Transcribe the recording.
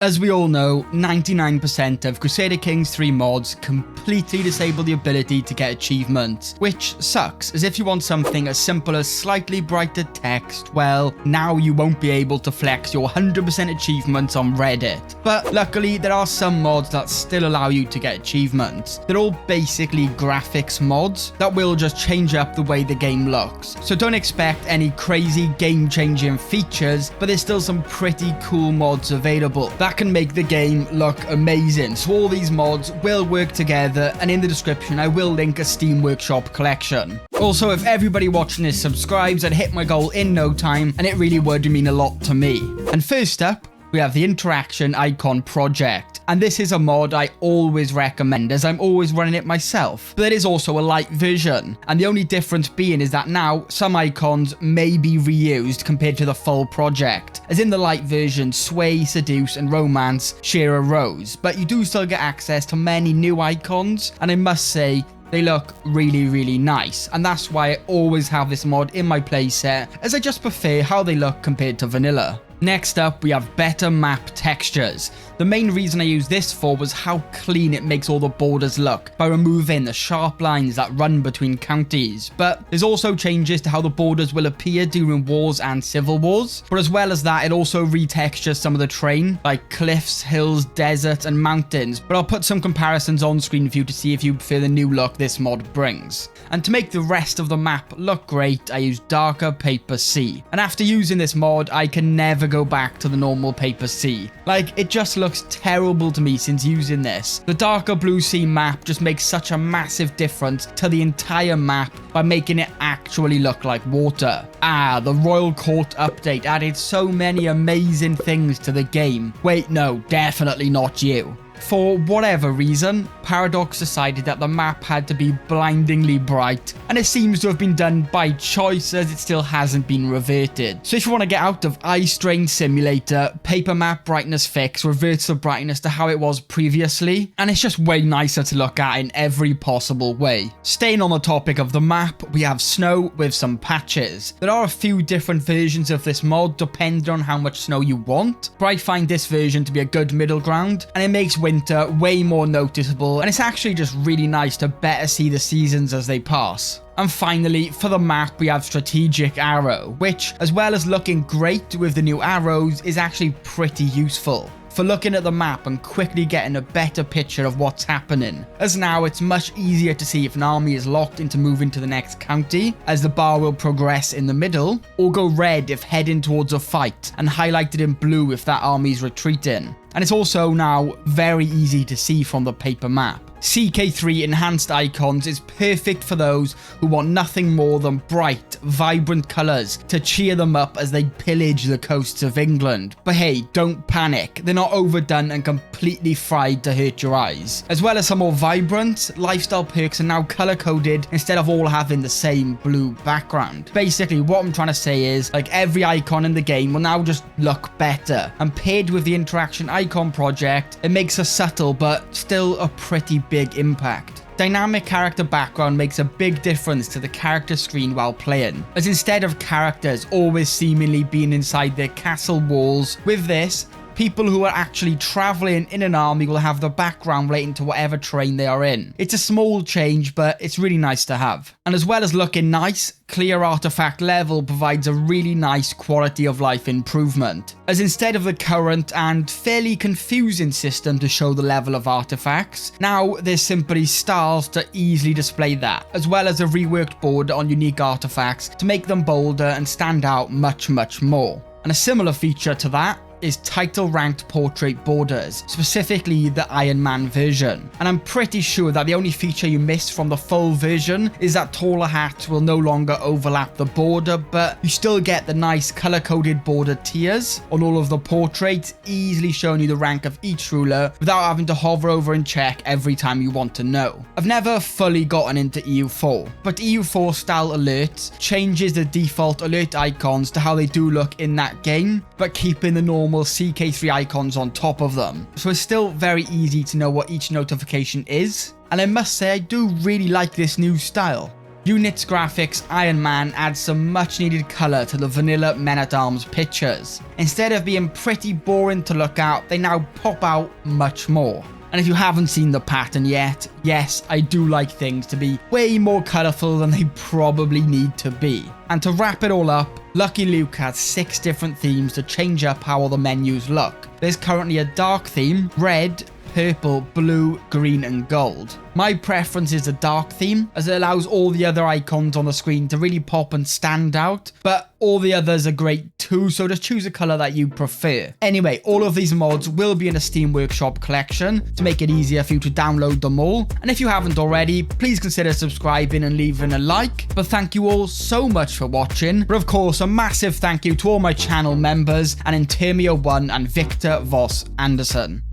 As we all know, 99% of Crusader Kings 3 mods completely disable the ability to get achievements, which sucks, as if you want something as simple as slightly brighter text, well, now you won't be able to flex your 100% achievements on Reddit. But luckily, there are some mods that still allow you to get achievements. They're all basically graphics mods that will just change up the way the game looks. So don't expect any crazy game-changing features, but there's still some pretty cool mods available that can make the game look amazing. So all these mods will work together, and in the description I will link a Steam Workshop collection. Also, if everybody watching this subscribes, I'd hit my goal in no time, and it really would mean a lot to me. And first up, we have the Interaction Icon project, and this is a mod I always recommend as I'm always running it myself, but it is also a light version, and the only difference being is that now some icons may be reused compared to the full project, as in the light version Sway, Seduce and Romance share a rose, but you do still get access to many new icons, and I must say, they look really nice, and that's why I always have this mod in my playset, as I just prefer how they look compared to vanilla. Next up, we have better map textures. The main reason I used this for was how clean it makes all the borders look by removing the sharp lines that run between counties. But there's also changes to how the borders will appear during wars and civil wars. But as well as that, it also retextures some of the terrain, like cliffs, hills, deserts and mountains. But I'll put some comparisons on screen for you to see if you prefer the new look this mod brings. And to make the rest of the map look great, I used darker paper C. And after using this mod, I can never go back to the normal paper C. Like, it just looks terrible to me since using this. The darker blue sea map just makes such a massive difference to the entire map by making it actually look like water. The Royal Court update added so many amazing things to the game. Wait, no, definitely not you. For whatever reason, Paradox decided that the map had to be blindingly bright, and it seems to have been done by choice as it still hasn't been reverted. So if you want to get out of Eye Strain Simulator, Paper Map Brightness Fix reverts the brightness to how it was previously, and it's just way nicer to look at in every possible way. Staying on the topic of the map, we have snow with some patches. There are a few different versions of this mod depending on how much snow you want, but I find this version to be a good middle ground, and it makes winter way more noticeable, and it's actually just really nice to better see the seasons as they pass. And finally, for the map, we have Strategic Arrow, which, as well as looking great with the new arrows, is actually pretty useful for looking at the map and quickly getting a better picture of what's happening, as now it's much easier to see if an army is locked into moving to the next county, as the bar will progress in the middle, or go red if heading towards a fight, and highlighted in blue if that army is retreating. And it's also now very easy to see from the paper map. CK3 Enhanced Icons is perfect for those who want nothing more than bright, vibrant colours to cheer them up as they pillage the coasts of England. But hey, don't panic, they're not overdone and completely fried to hurt your eyes. As well as some more vibrant, lifestyle perks are now colour coded instead of all having the same blue background. Basically, what I'm trying to say is, like, every icon in the game will now just look better, and paired with the Interaction Icon project, it makes a subtle but still a pretty big impact. Dynamic character background makes a big difference to the character screen while playing, as instead of characters always seemingly being inside their castle walls, with this, people who are actually traveling in an army will have the background relating to whatever terrain they are in. It's a small change, but it's really nice to have. And as well as looking nice, Clear Artifact Level provides a really nice quality of life improvement, as instead of the current and fairly confusing system to show the level of artifacts, now there's simply stars to easily display that, as well as a reworked border on unique artifacts to make them bolder and stand out much more. And a similar feature to that is title ranked portrait borders, specifically the Ironman version. And I'm pretty sure that the only feature you missed from the full version is that taller hats will no longer overlap the border, but you still get the nice color coded border tiers on all of the portraits, easily showing you the rank of each ruler without having to hover over and check every time you want to know. I've never fully gotten into EU4, but EU4 Style Alerts changes the default alert icons to how they do look in that game, but keeping the normal CK3 icons on top of them. So it's still very easy to know what each notification is, and I must say I do really like this new style. Units graphics Ironman adds some much needed colour to the vanilla Men-at-Arms pictures. Instead of being pretty boring to look at, they now pop out much more. And if you haven't seen the pattern yet, yes, I do like things to be way more colourful than they probably need to be. And to wrap it all up, Lucky Luke has 6 different themes to change up how all the menus look. There's currently a dark theme, red, purple, blue, green and gold. My preference is the dark theme, as it allows all the other icons on the screen to really pop and stand out, but all the others are great too, so just choose a colour that you prefer. Anyway, all of these mods will be in a Steam Workshop collection to make it easier for you to download them all, and if you haven't already, please consider subscribing and leaving a like. But thank you all so much for watching, but of course a massive thank you to all my channel members and Intermia1 and Victor Voss Anderson.